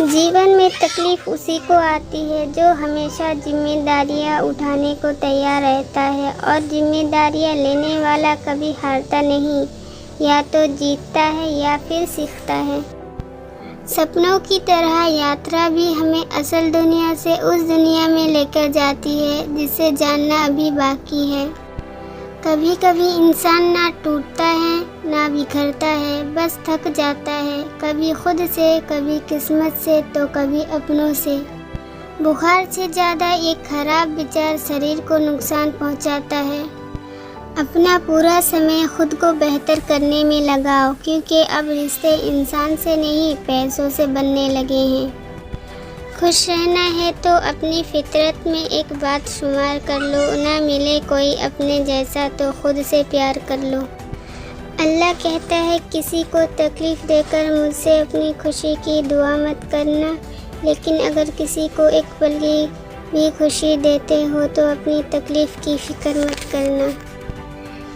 जीवन में तकलीफ उसी को आती है जो हमेशा जिम्मेदारियां उठाने को तैयार रहता है, और जिम्मेदारियां लेने वाला कभी हारता नहीं, या तो जीतता है या फिर सीखता है। सपनों की तरह यात्रा भी हमें असल दुनिया से उस दुनिया में लेकर जाती है जिसे जानना अभी बाकी है। कभी कभी इंसान ना टूटता है ना बिखरता है, बस थक जाता है, कभी खुद से, कभी किस्मत से, तो कभी अपनों से। बुखार से ज़्यादा एक खराब विचार शरीर को नुकसान पहुंचाता है। अपना पूरा समय खुद को बेहतर करने में लगाओ, क्योंकि अब रिश्ते इंसान से नहीं पैसों से बनने लगे हैं। खुश रहना है तो अपनी फितरत में एक बात शुमार कर लो, ना मिले कोई अपने जैसा तो खुद से प्यार कर लो। अल्लाह कहता है किसी को तकलीफ़ देकर मुझसे अपनी खुशी की दुआ मत करना, लेकिन अगर किसी को एक पल की भी खुशी देते हो तो अपनी तकलीफ़ की फ़िक्र मत करना।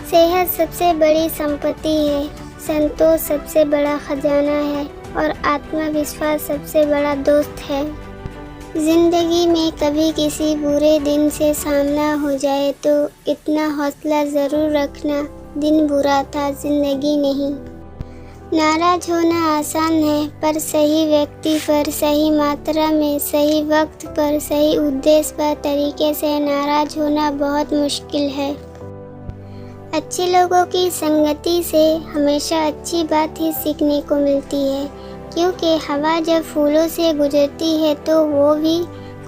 सेहत सबसे बड़ी संपत्ति है, संतोष सबसे बड़ा खजाना है, और आत्मविश्वास सबसे बड़ा दोस्त है। ज़िंदगी में कभी किसी बुरे दिन से सामना हो जाए तो इतना हौसला ज़रूर रखना, दिन बुरा था, ज़िंदगी नहीं। नाराज़ होना आसान है, पर सही व्यक्ति पर, सही मात्रा में, सही वक्त पर, सही उद्देश्य पर तरीके से नाराज़ होना बहुत मुश्किल है। अच्छे लोगों की संगति से हमेशा अच्छी बात ही सीखने को मिलती है, क्योंकि हवा जब फूलों से गुजरती है तो वो भी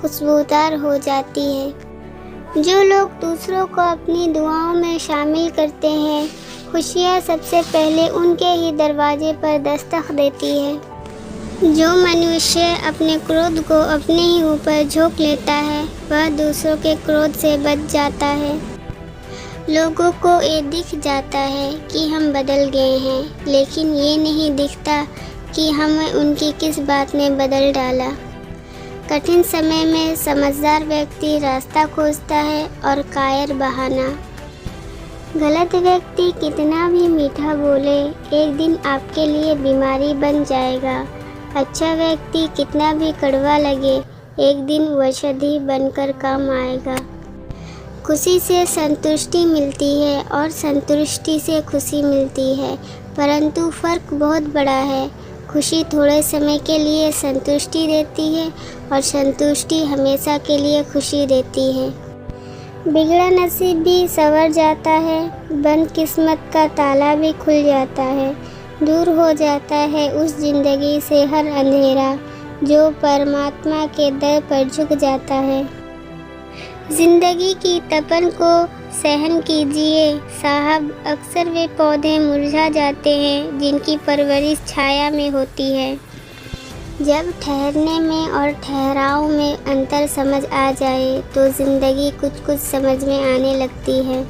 खुशबूदार हो जाती है। जो लोग दूसरों को अपनी दुआओं में शामिल करते हैं, खुशियाँ सबसे पहले उनके ही दरवाजे पर दस्तक देती है। जो मनुष्य अपने क्रोध को अपने ही ऊपर झोंक लेता है, वह दूसरों के क्रोध से बच जाता है। लोगों को ये दिख जाता है कि हम बदल गए हैं, लेकिन ये नहीं दिखता कि हमें उनकी किस बात ने बदल डाला। कठिन समय में समझदार व्यक्ति रास्ता खोजता है और कायर बहाना। गलत व्यक्ति कितना भी मीठा बोले, एक दिन आपके लिए बीमारी बन जाएगा। अच्छा व्यक्ति कितना भी कड़वा लगे, एक दिन औषधि बनकर काम आएगा। खुशी से संतुष्टि मिलती है और संतुष्टि से खुशी मिलती है, परंतु फ़र्क बहुत बड़ा है। खुशी थोड़े समय के लिए संतुष्टि देती है और संतुष्टि हमेशा के लिए खुशी देती है। बिगड़ा नसीब भी संवर जाता है, बंद किस्मत का ताला भी खुल जाता है। दूर हो जाता है उस ज़िंदगी से हर अंधेरा जो परमात्मा के दर पर झुक जाता है। ज़िंदगी की तपन को सहन कीजिए साहब, अक्सर वे पौधे मुरझा जाते हैं जिनकी परवरिश छाया में होती है। जब ठहरने में और ठहराव में अंतर समझ आ जाए तो ज़िंदगी कुछ कुछ समझ में आने लगती है।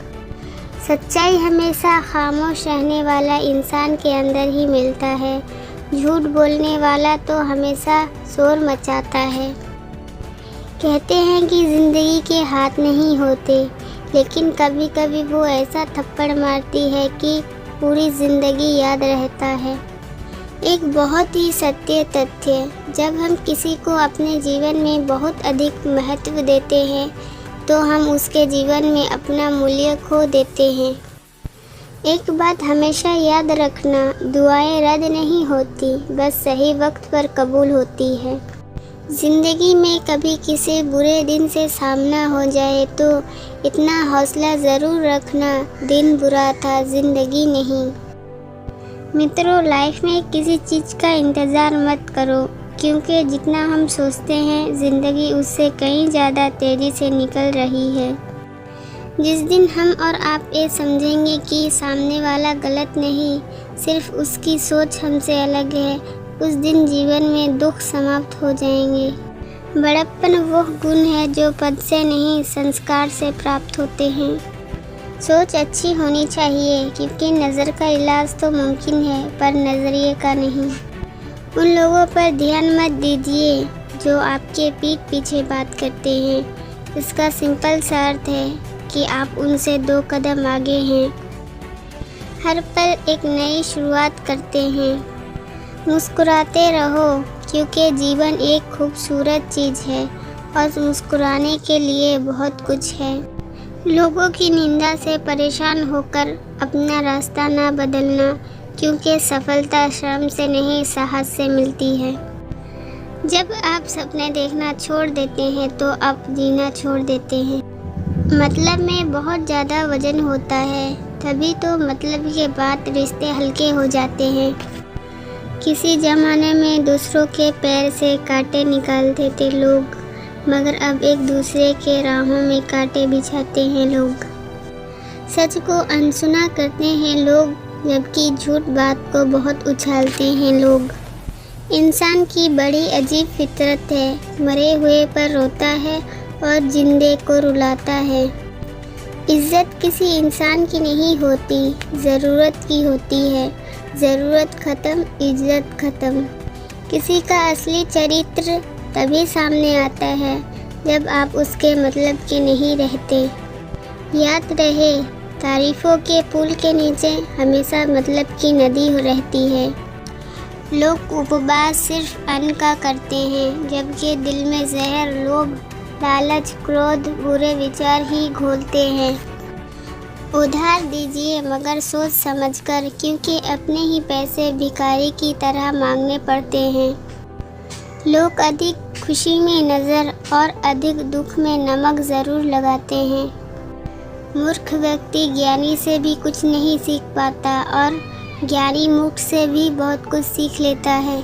सच्चाई हमेशा खामोश रहने वाला इंसान के अंदर ही मिलता है। झूठ बोलने वाला तो हमेशा शोर मचाता है। कहते हैं कि ज़िंदगी के हाथ नहीं होते, लेकिन कभी कभी वो ऐसा थप्पड़ मारती है कि पूरी ज़िंदगी याद रहता है। एक बहुत ही सत्य तथ्य, जब हम किसी को अपने जीवन में बहुत अधिक महत्व देते हैं तो हम उसके जीवन में अपना मूल्य खो देते हैं। एक बात हमेशा याद रखना, दुआएं रद्द नहीं होती, बस सही वक्त पर कबूल होती है। ज़िंदगी में कभी किसी बुरे दिन से सामना हो जाए तो इतना हौसला ज़रूर रखना, दिन बुरा था, ज़िंदगी नहीं। मित्रों, लाइफ में किसी चीज़ का इंतज़ार मत करो, क्योंकि जितना हम सोचते हैं ज़िंदगी उससे कहीं ज़्यादा तेज़ी से निकल रही है। जिस दिन हम और आप ये समझेंगे कि सामने वाला गलत नहीं, सिर्फ उसकी सोच हमसे अलग है, उस दिन जीवन में दुख समाप्त हो जाएंगे। बड़प्पन वो गुण है जो पद से नहीं संस्कार से प्राप्त होते हैं। सोच अच्छी होनी चाहिए, क्योंकि नज़र का इलाज तो मुमकिन है पर नज़रिए का नहीं। उन लोगों पर ध्यान मत दीजिए जो आपके पीठ पीछे बात करते हैं। इसका सिंपल सा अर्थ है कि आप उनसे 2 कदम आगे हैं। हर पल एक नई शुरुआत करते हैं। मुस्कुराते रहो, क्योंकि जीवन एक खूबसूरत चीज़ है और मुस्कुराने के लिए बहुत कुछ है। लोगों की निंदा से परेशान होकर अपना रास्ता ना बदलना, क्योंकि सफलता श्रम से नहीं साहस से मिलती है। जब आप सपने देखना छोड़ देते हैं तो आप जीना छोड़ देते हैं। मतलब में बहुत ज़्यादा वजन होता है, तभी तो मतलब के बाद रिश्ते हल्के हो जाते हैं। किसी ज़माने में दूसरों के पैर से कांटे निकालते थे लोग, मगर अब एक दूसरे के राहों में कांटे बिछाते हैं लोग। सच को अनसुना करते हैं लोग, जबकि झूठ बात को बहुत उछालते हैं लोग। इंसान की बड़ी अजीब फितरत है, मरे हुए पर रोता है और जिंदे को रुलाता है। इज़्ज़त किसी इंसान की नहीं होती, ज़रूरत की होती है। ज़रूरत ख़त्म, इज़्ज़त ख़त्म। किसी का असली चरित्र तभी सामने आता है जब आप उसके मतलब के नहीं रहते। याद रहे, तारीफ़ों के पुल के नीचे हमेशा मतलब की नदी रहती है। लोग उपवास सिर्फ अन्न का करते हैं, जबकि दिल में जहर, लोभ, लालच, क्रोध, बुरे विचार ही घोलते हैं। उधार दीजिए मगर सोच समझकर, क्योंकि अपने ही पैसे भिखारी की तरह मांगने पड़ते हैं। लोग अधिक खुशी में नज़र और अधिक दुख में नमक ज़रूर लगाते हैं। मूर्ख व्यक्ति ज्ञानी से भी कुछ नहीं सीख पाता और ज्ञानी मूर्ख से भी बहुत कुछ सीख लेता है।